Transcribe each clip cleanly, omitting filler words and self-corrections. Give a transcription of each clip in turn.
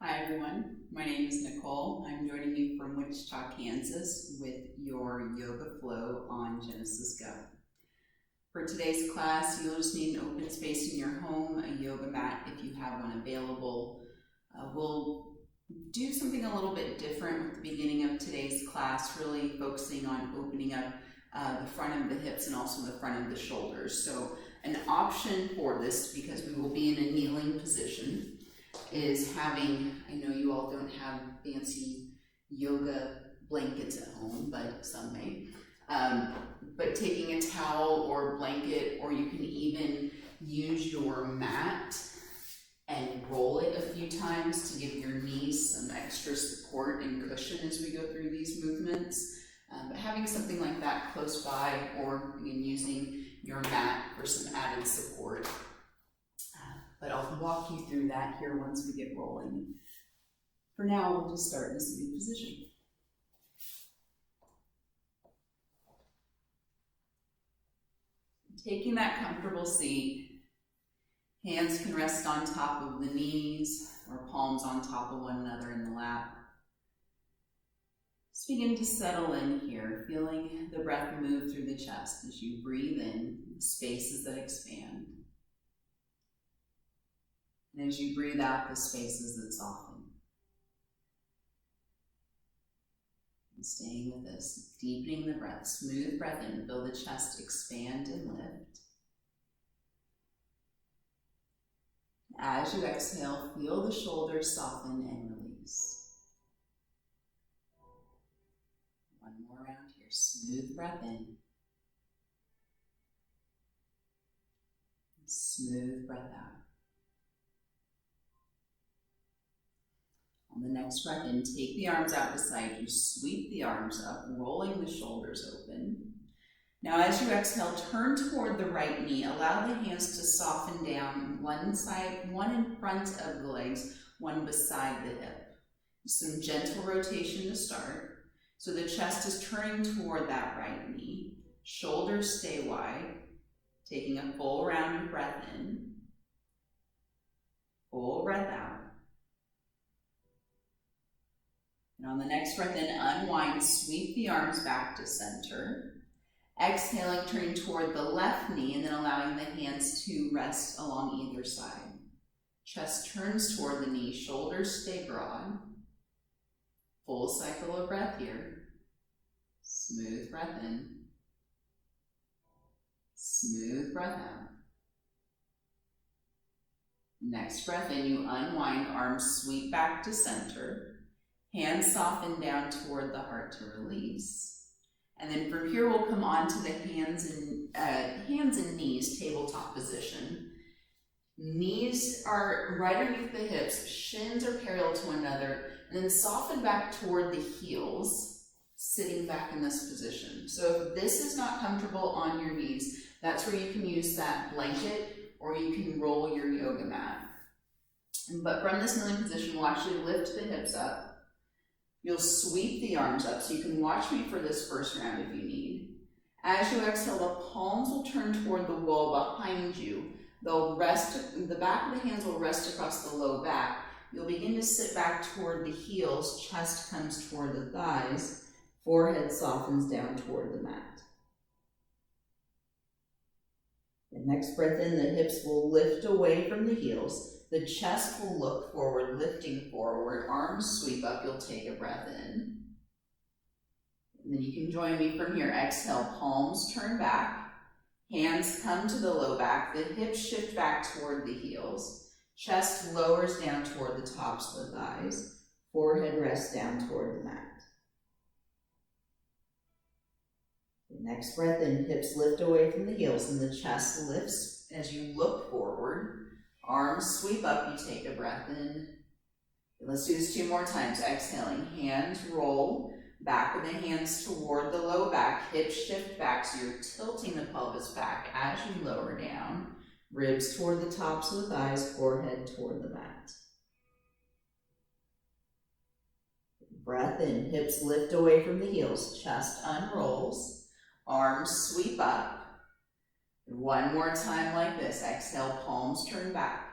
Hi everyone, my name is Nicole. I'm joining you from Wichita, Kansas with your yoga flow on Genesis Go. For today's class, you'll just need an open space in your home, a yoga mat if you have one available. We'll do something a little bit different with the beginning of today's class, really focusing on opening up the front of the hips and also the front of the shoulders. So an option for this, because we will be in a kneeling position, is having, I know you all don't have fancy yoga blankets at home, but some may, but taking a towel or blanket, or you can even use your mat and roll it a few times to give your knees some extra support and cushion as we go through these movements. But having something like that close by, or again, using your mat for some added support. But I'll walk you through that here once we get rolling. For now, we'll just start in a seated position. Taking that comfortable seat, hands can rest on top of the knees or palms on top of one another in the lap. Just begin to settle in here, feeling the breath move through the chest as you breathe in, spaces that expand. And as you breathe out, the spaces that soften. And staying with this, deepening the breath, smooth breath in, feel the chest expand and lift. As you exhale, feel the shoulders soften and release. One more round here, smooth breath in. Smooth breath out. On the next breath in, take the arms out beside you, sweep the arms up, rolling the shoulders open. Now as you exhale, turn toward the right knee. Allow the hands to soften down, one side, one in front of the legs, one beside the hip. Some gentle rotation to start. So the chest is turning toward that right knee. Shoulders stay wide, taking a full round of breath in. Full breath out. And on the next breath in, unwind, sweep the arms back to center. Exhaling, turning toward the left knee and then allowing the hands to rest along either side. Chest turns toward the knee, shoulders stay broad. Full cycle of breath here. Smooth breath in. Smooth breath out. Next breath in, you unwind, arms sweep back to center. Hands soften down toward the heart to release. And then from here, we'll come on to the hands and knees, tabletop position. Knees are right underneath the hips, shins are parallel to one another, and then soften back toward the heels, sitting back in this position. So if this is not comfortable on your knees, that's where you can use that blanket, or you can roll your yoga mat. But from this kneeling position, we'll actually lift the hips up. You'll sweep the arms up, so you can watch me for this first round if you need. As you exhale, the palms will turn toward the wall behind you. They'll rest, the back of the hands will rest across the low back. You'll begin to sit back toward the heels, chest comes toward the thighs, forehead softens down toward the mat. The next breath in, the hips will lift away from the heels. The chest will look forward, lifting forward. Arms sweep up. You'll take a breath in. And then you can join me from here. Exhale, palms turn back. Hands come to the low back. The hips shift back toward the heels. Chest lowers down toward the tops of the thighs. Forehead rests down toward the mat. The next breath in, hips lift away from the heels and the chest lifts as you look forward. Arms sweep up, you take a breath in. Let's do this 2 more times. Exhaling, hands roll, back of the hands toward the low back, hips shift back, so you're tilting the pelvis back as you lower down. Ribs toward the tops of the thighs, forehead toward the mat. Breath in, hips lift away from the heels, chest unrolls, arms sweep up. One more time like this. Exhale, palms turn back.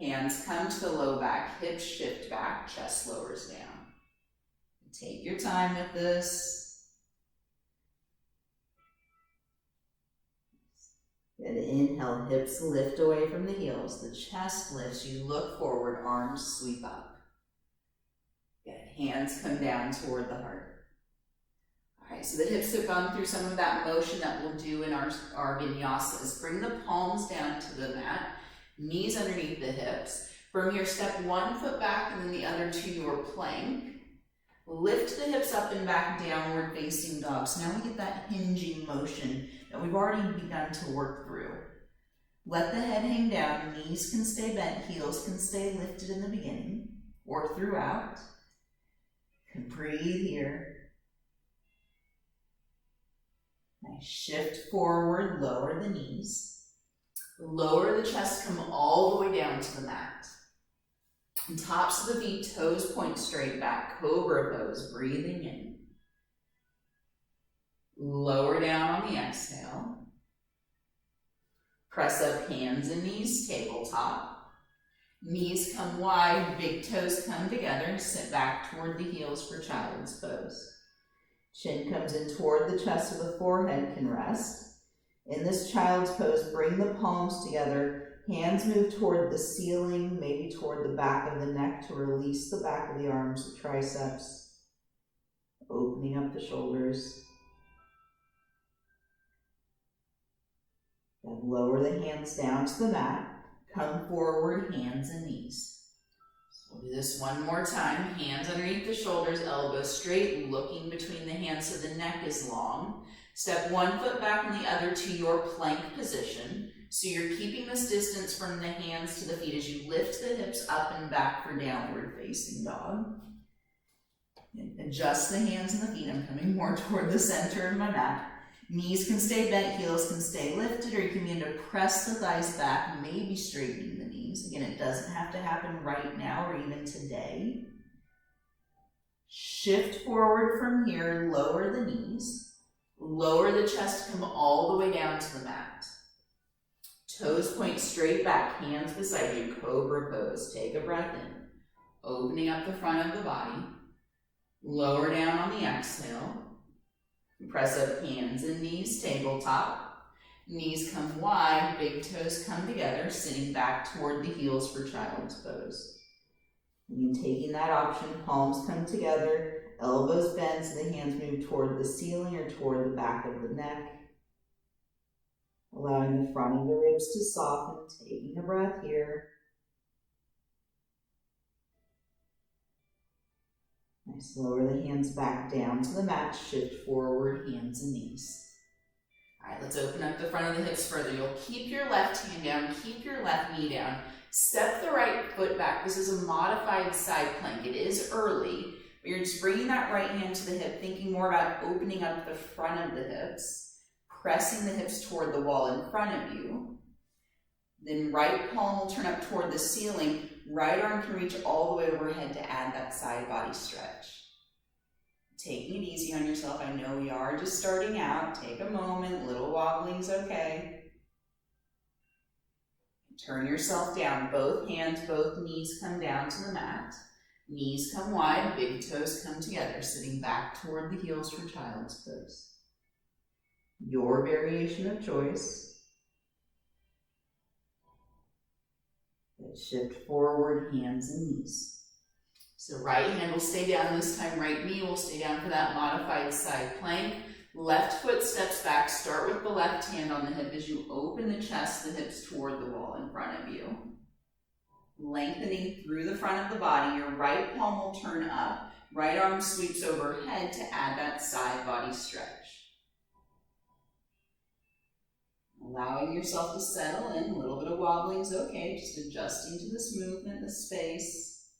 Hands come to the low back, hips shift back, chest lowers down. Take your time with this. Good, inhale, hips lift away from the heels. The chest lifts, you look forward, arms sweep up. Good, hands come down toward the heart. All right, so the hips have gone through some of that motion that we'll do in our vinyasas. Bring the palms down to the mat, knees underneath the hips. From here, step one foot back and then the other to your plank. Lift the hips up and back, downward facing dog. So now we get that hinging motion that we've already begun to work through. Let the head hang down, knees can stay bent, heels can stay lifted in the beginning or throughout. And breathe here. Nice, shift forward, lower the knees. Lower the chest, come all the way down to the mat. And tops of the feet, toes point straight back, Cobra Pose, breathing in. Lower down on the exhale. Press up hands and knees, tabletop. Knees come wide, big toes come together, sit back toward the heels for Child's Pose. Chin comes in toward the chest so the forehead can rest. In this Child's Pose, bring the palms together. Hands move toward the ceiling, maybe toward the back of the neck to release the back of the arms, the triceps. Opening up the shoulders. Then lower the hands down to the mat. Come forward, hands and knees. So we'll do this one more time. Hands underneath the shoulders, elbows straight, looking between the hands so the neck is long. Step one foot back and the other to your plank position. So you're keeping this distance from the hands to the feet as you lift the hips up and back for downward facing dog. And adjust the hands and the feet. I'm coming more toward the center of my mat. Knees can stay bent, heels can stay lifted, or you can begin to press the thighs back, maybe straightening the knees. Again, it doesn't have to happen right now or even today. Shift forward from here, lower the knees. Lower the chest, come all the way down to the mat. Toes point straight back, hands beside you, Cobra Pose. Take a breath in, opening up the front of the body. Lower down on the exhale. Press up hands and knees, tabletop. Knees come wide, big toes come together, sitting back toward the heels for Child's Pose. And taking that option, palms come together, elbows bend so the hands move toward the ceiling or toward the back of the neck. Allowing the front of the ribs to soften, taking a breath here. Nice, lower the hands back down to the mat, shift forward, hands and knees. All right, let's open up the front of the hips further. You'll keep your left hand down, keep your left knee down. Step the right foot back. This is a modified side plank. It is early, but you're just bringing that right hand to the hip, thinking more about opening up the front of the hips, pressing the hips toward the wall in front of you. Then right palm will turn up toward the ceiling. Right arm can reach all the way overhead to add that side body stretch. Taking it easy on yourself. I know we are just starting out. Take a moment. Little wobbling's okay. Turn yourself down. Both hands, both knees come down to the mat. Knees come wide, big toes come together, sitting back toward the heels for Child's Pose. Your variation of choice. Shift forward, hands and knees. So right hand will stay down this time, right knee will stay down for that modified side plank. Left foot steps back, start with the left hand on the hip as you open the chest, the hips toward the wall in front of you. Lengthening through the front of the body, your right palm will turn up, right arm sweeps overhead to add that side body stretch. Allowing yourself to settle in, a little bit of wobbling is okay, just adjusting to this movement, the space.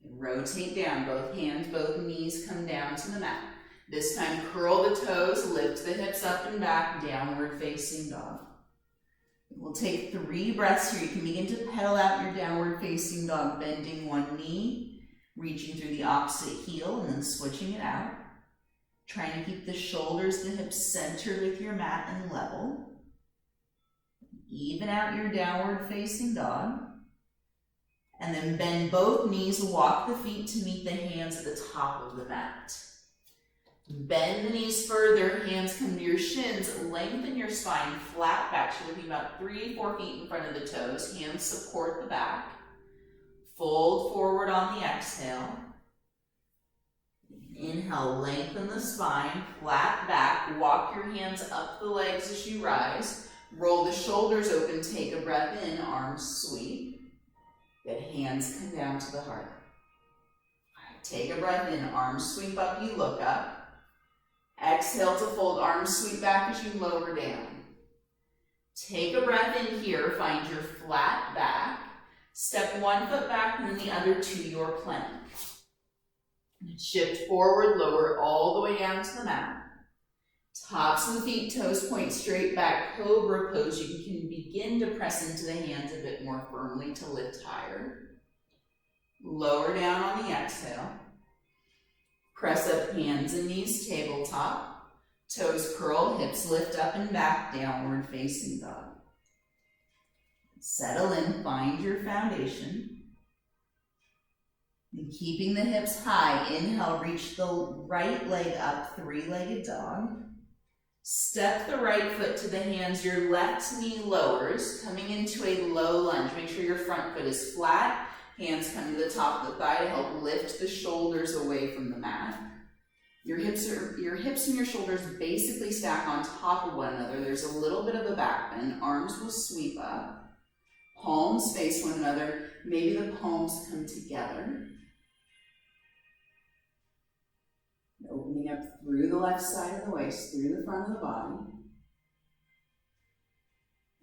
And rotate down, both hands, both knees come down to the mat. This time curl the toes, lift the hips up and back, downward facing dog. We'll take 3 breaths here. You can begin to pedal out your downward facing dog, bending one knee, reaching through the opposite heel and then switching it out. Trying to keep the shoulders, the hips centered with your mat and level. Even out your downward facing dog. And then bend both knees, walk the feet to meet the hands at the top of the mat. Bend the knees further, hands come to your shins, lengthen your spine, flat back. You're looking about 3-4 feet in front of the toes. Hands support the back. Fold forward on the exhale. Inhale, lengthen the spine, flat back. Walk your hands up the legs as you rise. Roll the shoulders open, take a breath in, arms sweep. Good, hands come down to the heart. All right, take a breath in, arms sweep up, you look up. Exhale to fold, arms sweep back as you lower down. Take a breath in here, find your flat back. Step one foot back and then the other to your plank. Shift forward, lower all the way down to the mat. Tops of the feet, toes point straight back, Cobra Pose. You can begin to press into the hands a bit more firmly to lift higher. Lower down on the exhale. Press up hands and knees, tabletop. Toes curl, hips lift up and back, downward facing dog. Settle in, find your foundation. And keeping the hips high, inhale, reach the right leg up, three-legged dog. Step the right foot to the hands, your left knee lowers, coming into a low lunge. Make sure your front foot is flat. Hands come to the top of the thigh to help lift the shoulders away from the mat. Your hips and your shoulders basically stack on top of one another. There's a little bit of a back bend. Arms will sweep up. Palms face one another. Maybe the palms come together. Opening up through the left side of the waist, through the front of the body.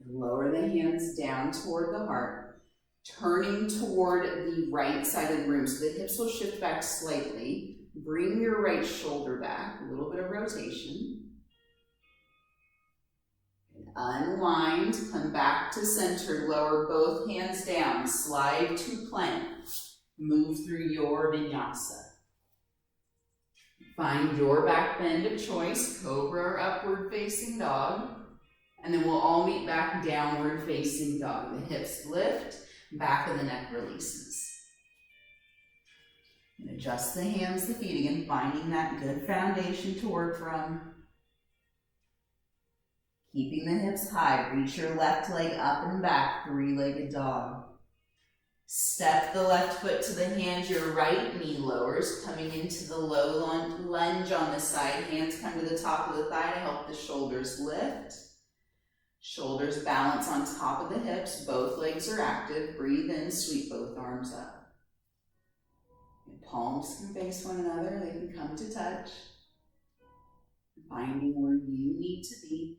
Lower the hands down toward the heart. Turning toward the right side of the room, so the hips will shift back slightly. Bring your right shoulder back, a little bit of rotation. And unwind, come back to center, lower both hands down, slide to plank. Move through your vinyasa. Find your back bend of choice, cobra or upward facing dog. And then we'll all meet back downward facing dog. The hips lift. Back of the neck releases. And adjust the hands, the feet again, finding that good foundation to work from. Keeping the hips high, reach your left leg up and back, three-legged dog. Step the left foot to the hands, your right knee lowers, coming into the low lunge on the side. Hands come to the top of the thigh to help the shoulders lift. Shoulders balance on top of the hips, both legs are active. Breathe in, sweep both arms up. And palms can face one another, they can come to touch. Finding where you need to be.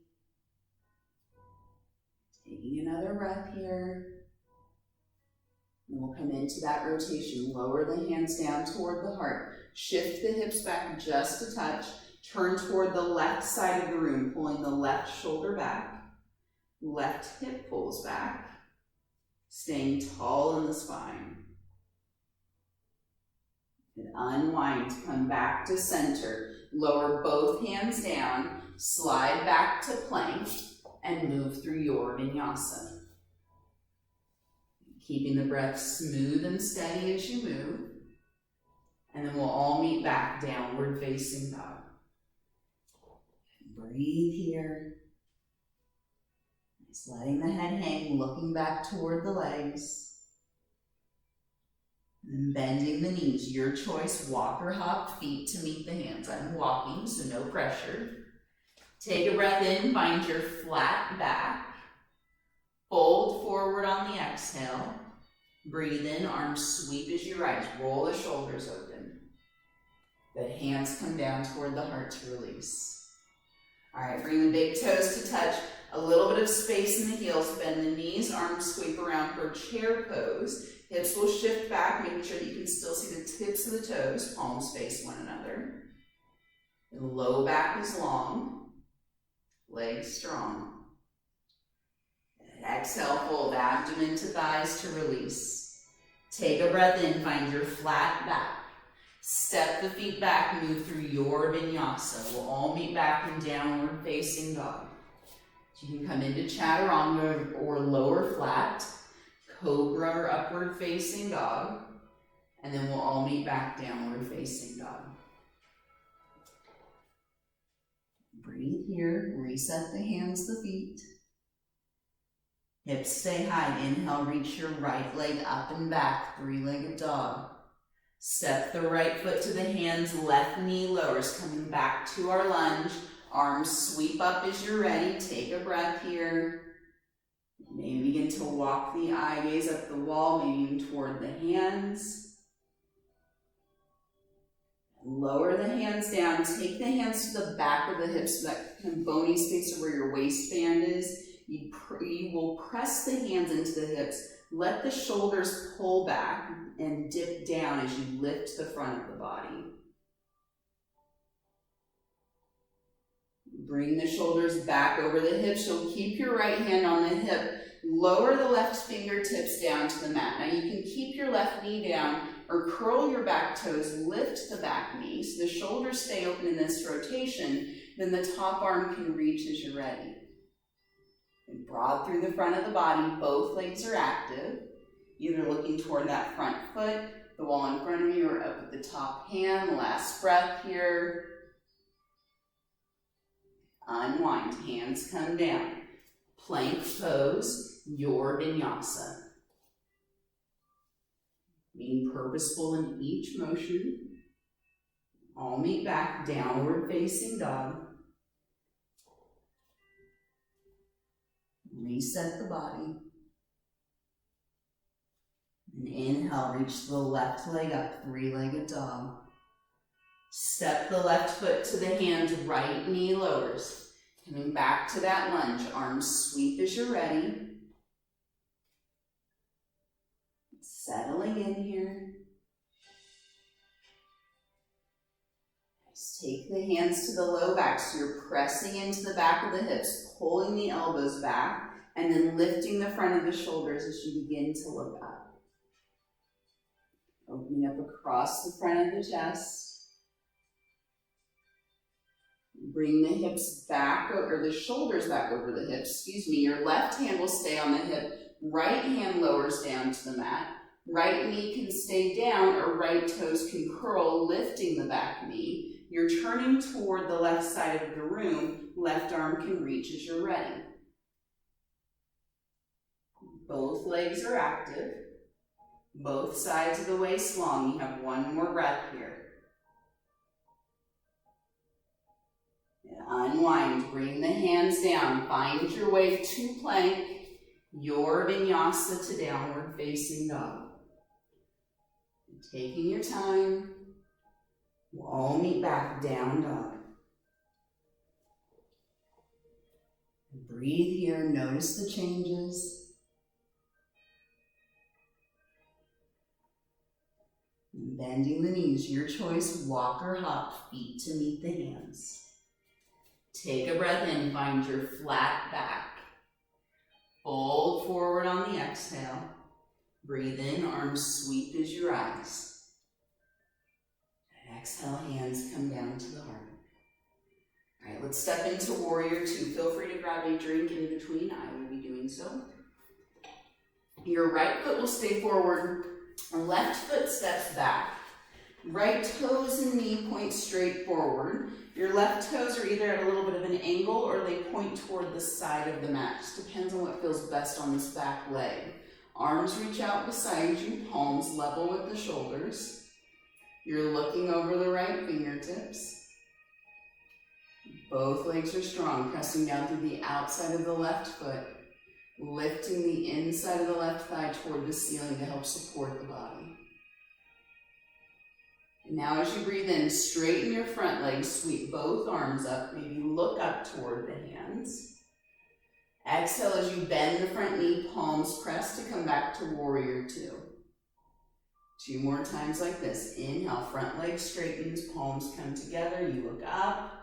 Taking another breath here. And we'll come into that rotation. Lower the hands down toward the heart. Shift the hips back just a touch. Turn toward the left side of the room, pulling the left shoulder back. Left hip pulls back, staying tall in the spine. And unwind, come back to center. Lower both hands down, slide back to plank, and move through your vinyasa. Keeping the breath smooth and steady as you move. And then we'll all meet back downward facing dog. Breathe here. Just letting the head hang, looking back toward the legs. And bending the knees, your choice, walk or hop, feet to meet the hands. I'm walking, so no pressure. Take a breath in, find your flat back. Fold forward on the exhale. Breathe in, arms sweep as you rise. Roll the shoulders open. The hands come down toward the heart to release. All right, bring the big toes to touch. A little bit of space in the heels. Bend the knees, arms sweep around for chair pose. Hips will shift back, making sure that you can still see the tips of the toes. Palms face one another. The low back is long. Legs strong. Exhale, fold abdomen to thighs to release. Take a breath in, find your flat back. Step the feet back, move through your vinyasa. We'll all meet back in downward facing dog. You can come into chaturanga or lower flat, cobra or upward facing dog, and then we'll all meet back downward facing dog. Breathe here, reset the hands, the feet. Hips stay high. Inhale, reach your right leg up and back, three-legged dog. Step the right foot to the hands, left knee lowers, coming back to our lunge. Arms sweep up as you're ready. Take a breath here. Maybe begin to walk the eye gaze up the wall, maybe even toward the hands. Lower the hands down. Take the hands to the back of the hips, so that kind of bony space where your waistband is. You will press the hands into the hips. Let the shoulders pull back and dip down as you lift the front of the body. Bring the shoulders back over the hips. You'll keep your right hand on the hip. Lower the left fingertips down to the mat. Now you can keep your left knee down or curl your back toes, lift the back knee so the shoulders stay open in this rotation. Then the top arm can reach as you're ready. And broad through the front of the body, both legs are active. Either looking toward that front foot, the wall in front of you, or up at the top hand. Last breath here. Unwind, hands come down. Plank pose, your vinyasa. Being purposeful in each motion. All meet back, downward facing dog. Reset the body. And inhale, reach the left leg up, three-legged dog. Step the left foot to the hands, right knee lowers. Coming back to that lunge, arms sweep as you're ready. Settling in here. Just take the hands to the low back, so you're pressing into the back of the hips, pulling the elbows back, and then lifting the front of the shoulders as you begin to look up. Opening up across the front of the chest. Bring the hips back, or the shoulders back over the hips, Your left hand will stay on the hip. Right hand lowers down to the mat. Right knee can stay down, or right toes can curl, lifting the back knee. You're turning toward the left side of the room. Left arm can reach as you're ready. Both legs are active. Both sides of the waist long. You have one more breath here. Unwind, bring the hands down, find your way to plank, your vinyasa to downward facing dog. Taking your time, we'll all meet back, down dog. Breathe here, notice the changes. Bending the knees, your choice, walk or hop, feet to meet the hands. Take a breath in, find your flat back. Fold forward on the exhale. Breathe in, arms sweep as you rise. Exhale, hands come down to the heart. All right, let's step into warrior two. Feel free to grab a drink in between. I will be doing so. Your right foot will stay forward. Left foot steps back. Right toes and knee point straight forward. Your left toes are either at a little bit of an angle or they point toward the side of the mat. Just depends on what feels best on this back leg. Arms reach out beside you, palms level with the shoulders. You're looking over the right fingertips. Both legs are strong, pressing down through the outside of the left foot, lifting the inside of the left thigh toward the ceiling to help support the body. And now as you breathe in, straighten your front leg, sweep both arms up, maybe look up toward the hands. Exhale as you bend the front knee, palms press to come back to warrior two. Two more times like this. Inhale, front leg straightens, palms come together, you look up.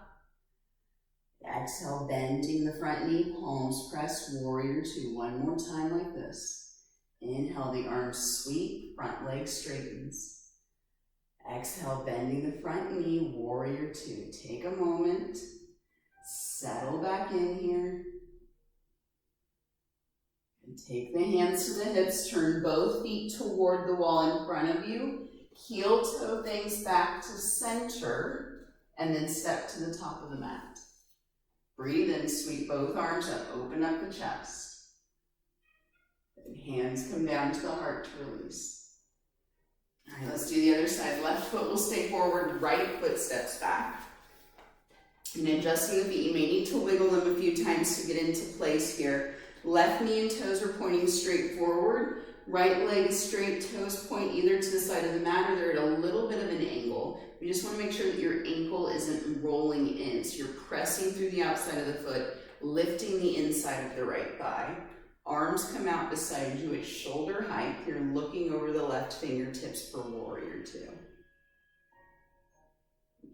Exhale, bending the front knee, palms press, warrior two. One more time like this. Inhale, the arms sweep, front leg straightens. Exhale, bending the front knee, warrior two. Take a moment, settle back in here. And take the hands to the hips, turn both feet toward the wall in front of you. Heel toe things back to center, and then step to the top of the mat. Breathe in, sweep both arms up, open up the chest. And hands come down to the heart to release. All right, let's do the other side. Left foot will stay forward, right foot steps back. And adjusting the feet, you may need to wiggle them a few times to get into place here. Left knee and toes are pointing straight forward. Right leg is straight, toes point either to the side of the mat or they're at a little bit of an angle. We just want to make sure that your ankle isn't rolling in. So you're pressing through the outside of the foot, lifting the inside of the right thigh. Arms come out beside you at shoulder height. You're looking over the left fingertips for warrior two.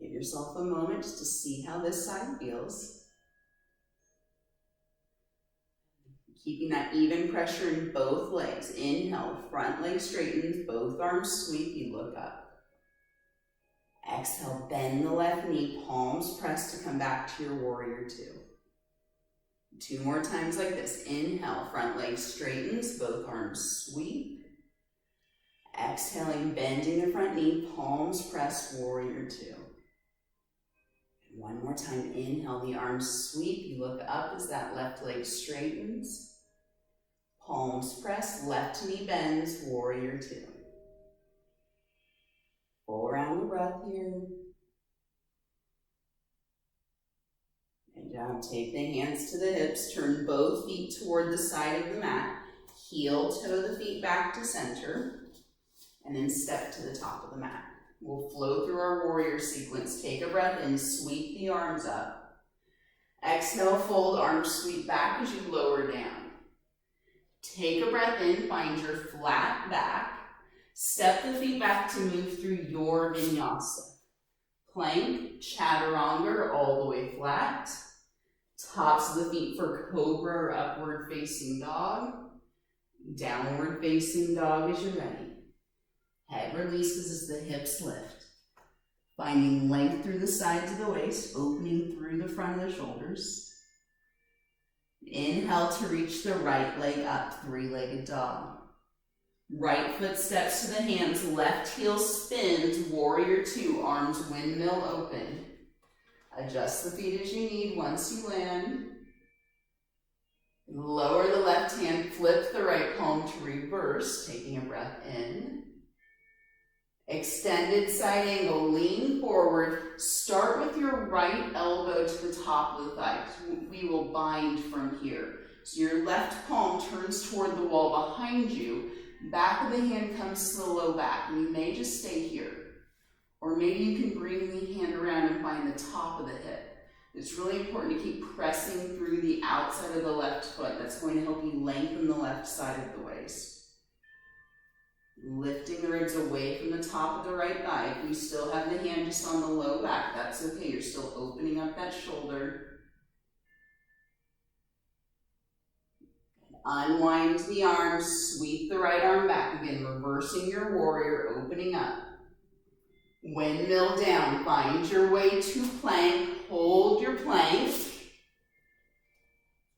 Give yourself a moment just to see how this side feels. Keeping that even pressure in both legs. Inhale, front leg straightens, both arms sweep, you look up. Exhale, bend the left knee, palms press to come back to your warrior two. 2 more times like this. Inhale, front leg straightens, both arms sweep. Exhaling, bending the front knee, palms press, warrior two. And 1 more time, inhale, the arms sweep, you look up as that left leg straightens. Palms press, left knee bends, warrior two. Full round of breath here. Good job. Take the hands to the hips, turn both feet toward the side of the mat. Heel toe the feet back to center, and then step to the top of the mat. We'll flow through our warrior sequence. Take a breath in, sweep the arms up. Exhale, fold, arms sweep back as you lower down. Take a breath in, find your flat back. Step the feet back to move through your vinyasa. Plank, chaturanga, all the way flat. Tops of the feet for cobra or upward facing dog. Downward facing dog as you're ready. Head releases as the hips lift. Finding length through the sides of the waist, opening through the front of the shoulders. Inhale to reach the right leg up, three-legged dog. Right foot steps to the hands, left heel spins, warrior two, arms windmill open. Adjust the feet as you need once you land. Lower the left hand, flip the right palm to reverse, taking a breath in. Extended side angle, lean forward. Start with your right elbow to the top of the thigh. We will bind from here. So your left palm turns toward the wall behind you. Back of the hand comes to the low back, and you may just stay here. Or maybe you can bring the hand around and find the top of the hip. It's really important to keep pressing through the outside of the left foot. That's going to help you lengthen the left side of the waist. Lifting the ribs away from the top of the right thigh. If you still have the hand just on the low back, that's okay. You're still opening up that shoulder. Unwind the arms, sweep the right arm back. Again, reversing your warrior, opening up. Windmill down, find your way to plank, hold your plank.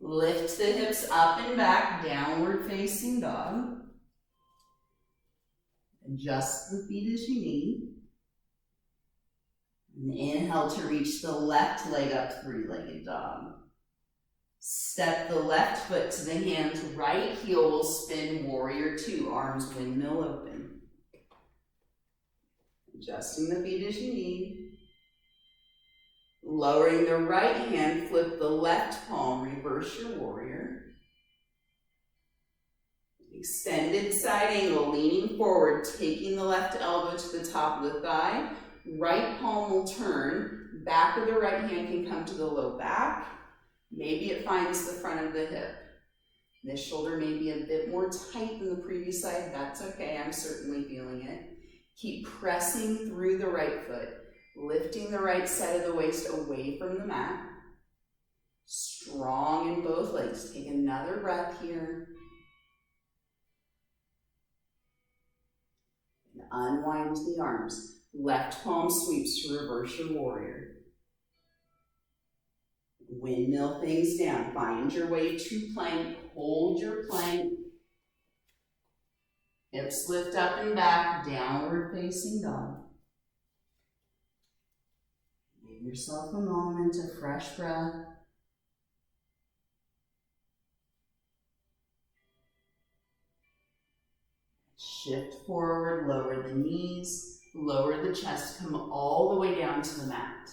Lift the hips up and back, downward facing dog. Adjust the feet as you need. And inhale to reach the left leg up, three-legged dog. Step the left foot to the hands, right heel will spin, warrior two, arms windmill open. Adjusting the feet as you need. Lowering the right hand, flip the left palm, reverse your warrior. Extended side angle, leaning forward, taking the left elbow to the top of the thigh. Right palm will turn. Back of the right hand can come to the low back. Maybe it finds the front of the hip. This shoulder may be a bit more tight than the previous side. That's okay, I'm certainly feeling it. Keep pressing through the right foot, lifting the right side of the waist away from the mat. Strong in both legs. Take another breath here. And unwind the arms. Left palm sweeps to reverse your warrior. Windmill things down. Find your way to plank. Hold your plank. Hips lift up and back, downward facing dog. Give yourself a moment of fresh breath. Shift forward, lower the knees, lower the chest, come all the way down to the mat.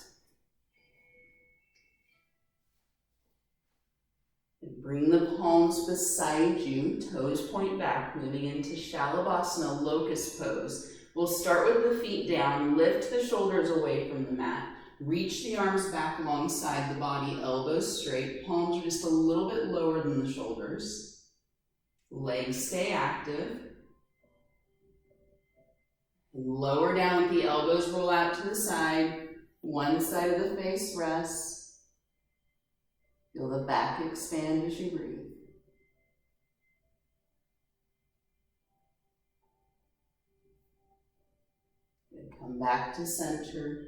And bring the palms beside you, toes point back, moving into Shalabhasana, locust pose. We'll start with the feet down, lift the shoulders away from the mat, reach the arms back alongside the body, elbows straight, palms are just a little bit lower than the shoulders. Legs stay active. Lower down with the elbows, roll out to the side. One side of the face rests. Feel the back expand as you breathe. Good. Come back to center.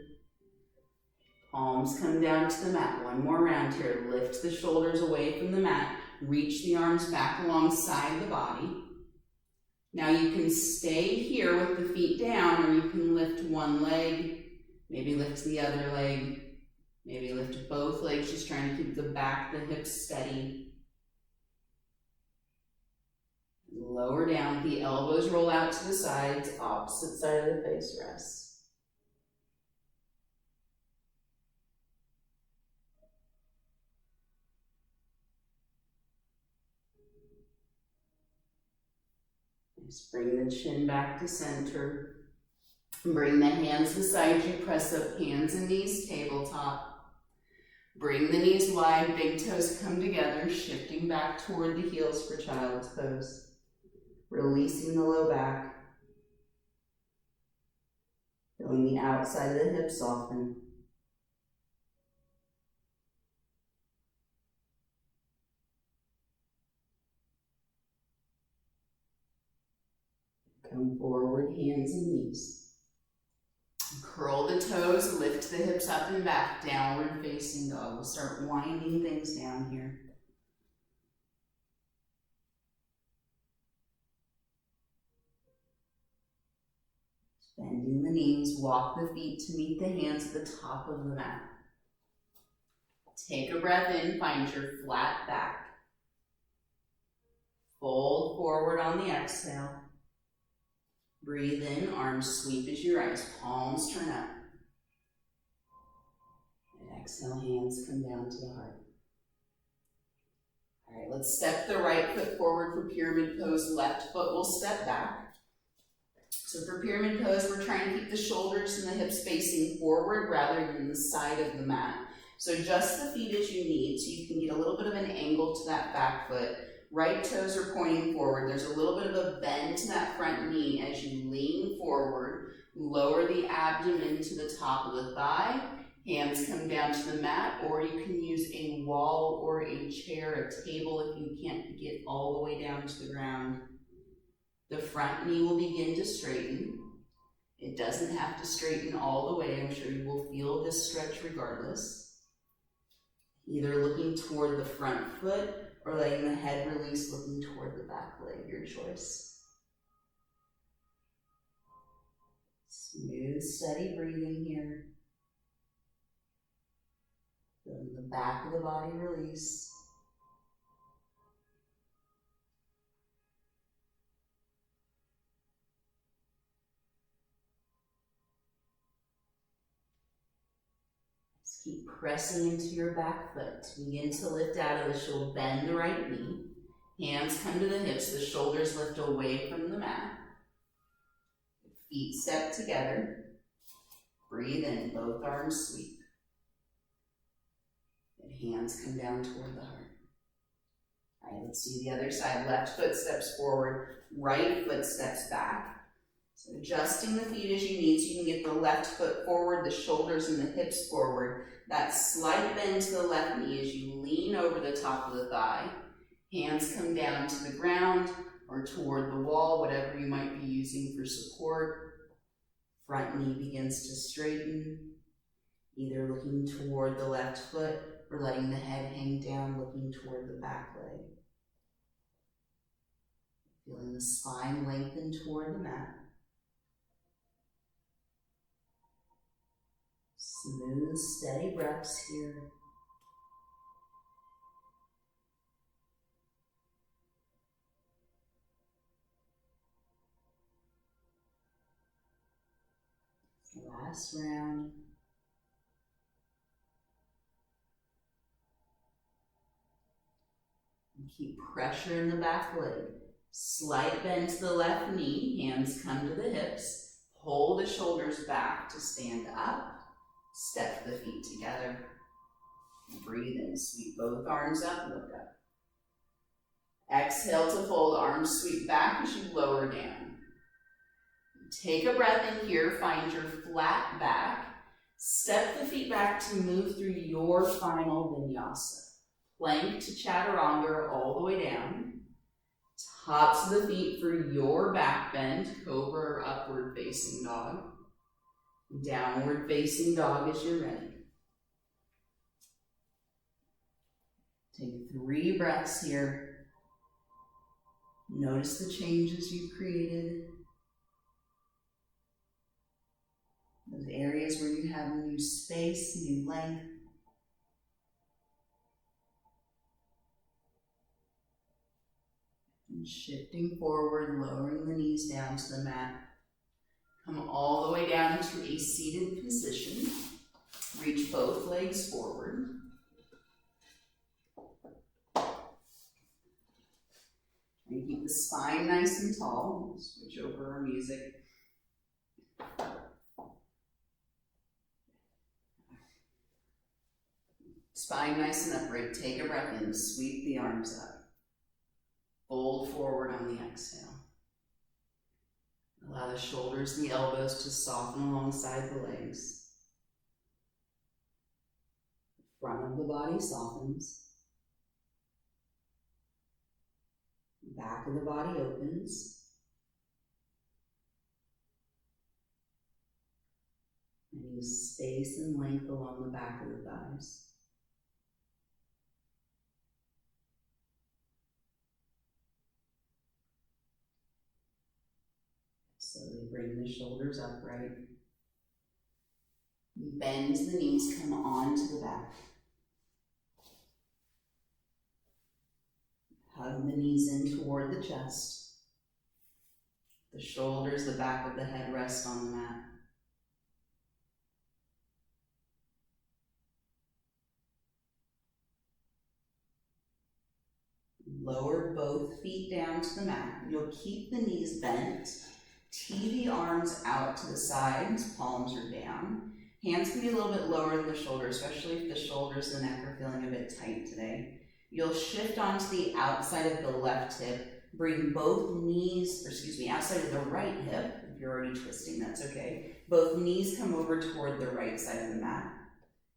Palms come down to the mat. One more round here. Lift the shoulders away from the mat. Reach the arms back alongside the body. Now you can stay here with the feet down, or you can lift one leg, maybe lift the other leg, maybe lift both legs, just trying to keep the back, the hips steady. Lower down, the elbows roll out to the sides, opposite side of the face rests. Just bring the chin back to center. Bring the hands beside you, press up hands and knees, tabletop. Bring the knees wide, big toes come together, shifting back toward the heels for child's pose. Releasing the low back. Feeling the outside of the hips soften. Come forward, hands and knees. Curl the toes, lift the hips up and back, downward facing dog. We'll start winding things down here. Bending the knees, walk the feet to meet the hands at the top of the mat. Take a breath in, find your flat back. Fold forward on the exhale. Breathe in, arms sweep as you rise, palms turn up. And exhale, hands come down to the heart. All right, let's step the right foot forward for pyramid pose, left foot will step back. So for pyramid pose, we're trying to keep the shoulders and the hips facing forward rather than the side of the mat. So adjust the feet as you need so you can get a little bit of an angle to that back foot. Right toes are pointing forward. There's a little bit of a bend to that front knee as you lean forward. Lower the abdomen to the top of the thigh. Hands come down to the mat, or you can use a wall or a chair, a table if you can't get all the way down to the ground. The front knee will begin to straighten. It doesn't have to straighten all the way. I'm sure you will feel this stretch regardless. Either looking toward the front foot or letting the head release, looking toward the back leg, your choice. Smooth, steady breathing here. Feeling the back of the body release. Keep pressing into your back foot. Begin to lift out of the shoulder, bend the right knee. Hands come to the hips, the shoulders lift away from the mat. Feet step together. Breathe in, both arms sweep. And hands come down toward the heart. All right, let's do the other side. Left foot steps forward, right foot steps back. So adjusting the feet as you need so you can get the left foot forward, the shoulders and the hips forward. That slight bend to the left knee as you lean over the top of the thigh. Hands come down to the ground or toward the wall, whatever you might be using for support. Front knee begins to straighten, either looking toward the left foot or letting the head hang down, looking toward the back leg. Feeling the spine lengthen toward the mat. Smooth, steady breaths here. Last round. And keep pressure in the back leg. Slight bend to the left knee, hands come to the hips. Pull the shoulders back to stand up. Step the feet together. Breathe in, sweep both arms up, look up. Exhale to fold, arms sweep back as you lower down. Take a breath in here, find your flat back. Step the feet back to move through your final vinyasa. Plank to chaturanga all the way down. Tops of the feet for your back bend, cobra or upward facing dog. Downward facing dog as you're ready. Take 3 breaths here. Notice the changes you've created. Those areas where you have new space, new length. And shifting forward, lowering the knees down to the mat. Come all the way down into a seated position. Reach both legs forward. And keep the spine nice and tall. Switch over our music. Spine nice and upright. Take a breath in. Sweep the arms up. Fold forward on the exhale. Allow the shoulders and the elbows to soften alongside the legs. The front of the body softens. The back of the body opens. And use space and length along the back of the thighs. Slowly bring the shoulders upright. Bend the knees, come onto the back. Hug the knees in toward the chest. The shoulders, the back of the head rest on the mat. Lower both feet down to the mat. You'll keep the knees bent. Tee the arms out to the sides, palms are down. Hands can be a little bit lower than the shoulders, especially if the shoulders and the neck are feeling a bit tight today. You'll shift onto the outside of the left hip. Bring both knees, outside of the right hip. If you're already twisting, that's okay. Both knees come over toward the right side of the mat.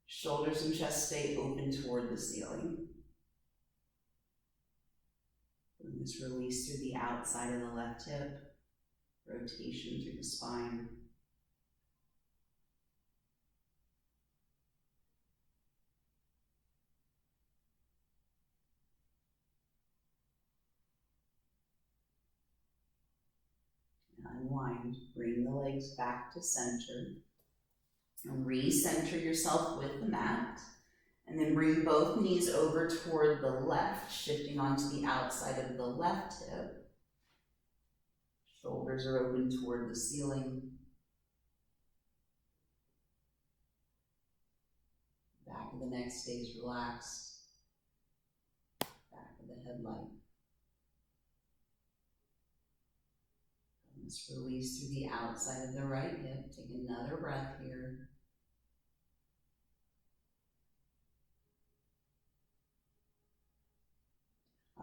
Shoulders and chest stay open toward the ceiling. And just release through the outside of the left hip. Rotation through the spine. Unwind, bring the legs back to center. And recenter yourself with the mat. And then bring both knees over toward the left, shifting onto the outside of the left hip. Shoulders are open toward the ceiling. Back of the neck stays relaxed. Back of the head light. Let's release through the outside of the right hip. Take another breath here.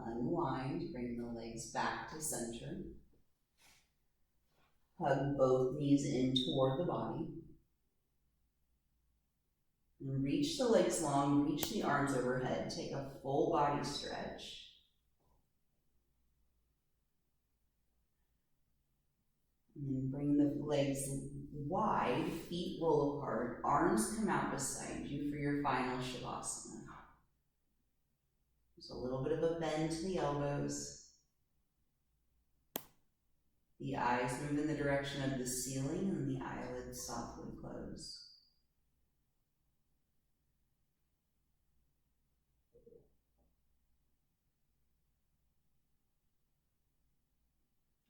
Unwind, bring the legs back to center. Hug both knees in toward the body. And reach the legs long, reach the arms overhead. Take a full body stretch. And then bring the legs wide, feet roll apart, arms come out beside you for your final Shavasana. There's a little bit of a bend to the elbows. The eyes move in the direction of the ceiling and the eyelids softly close.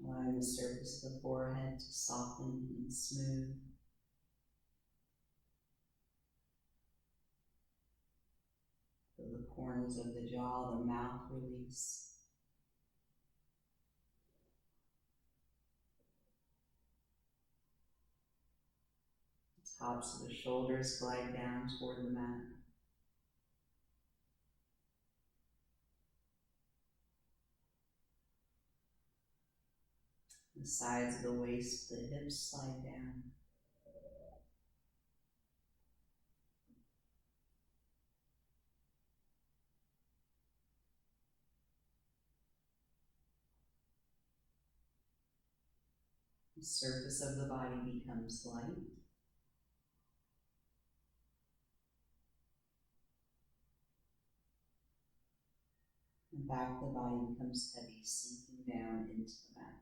Allowing the surface of the forehead to soften and smooth. Feel the corners of the jaw, the mouth release. The tops of the shoulders glide down toward the mat. The sides of the waist, the hips slide down. The surface of the body becomes light. The back of the body becomes heavy, sinking down into the mat.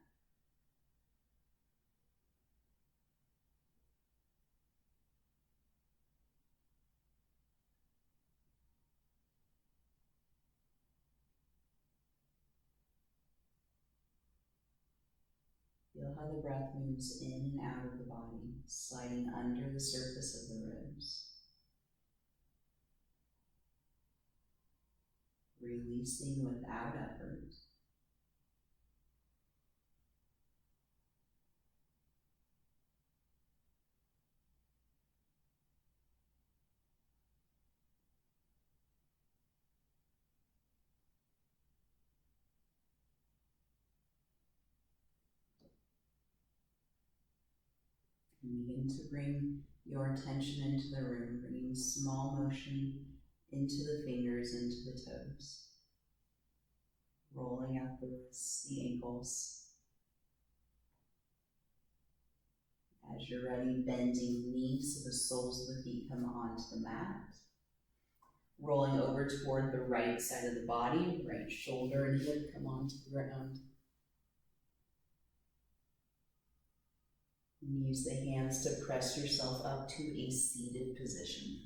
Feel how the breath moves in and out of the body, sliding under the surface of the ribs. Releasing without effort. And begin to bring your attention into the room, bringing small motion into the fingers, into the toes. Rolling out the wrists, the ankles. As you're ready, bending the knees so the soles of the feet come onto the mat. Rolling over toward the right side of the body, right shoulder and hip come onto the ground. And use the hands to press yourself up to a seated position.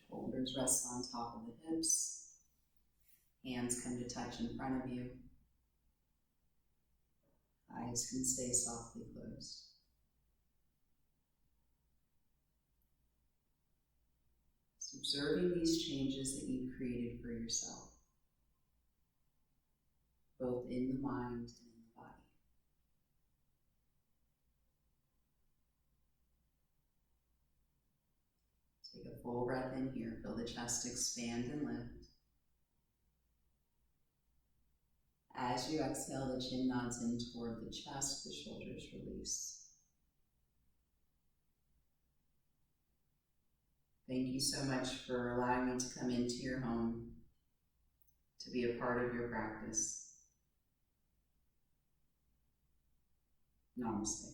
Shoulders rest on top of the hips. Hands come to touch in front of you. Eyes can stay softly closed. So observing these changes that you've created for yourself, both in the mind and in the body. Take a full breath in here. Feel the chest expand and lift. As you exhale, the chin nods in toward the chest, the shoulders release. Thank you so much for allowing me to come into your home, to be a part of your practice. Namaste.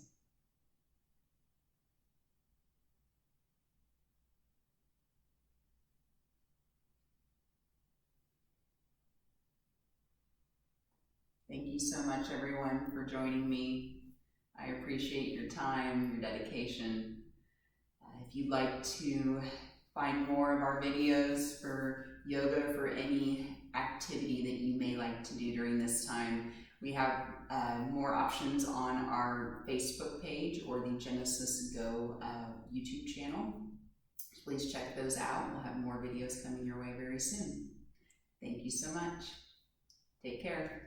Thank you so much, everyone, for joining me. I appreciate your time, your dedication. If you'd like to find more of our videos for yoga, for any activity that you may like to do during this time, we have more options on our Facebook page or the Genesis Go YouTube channel. Please check those out. We'll have more videos coming your way very soon. Thank you so much. Take care.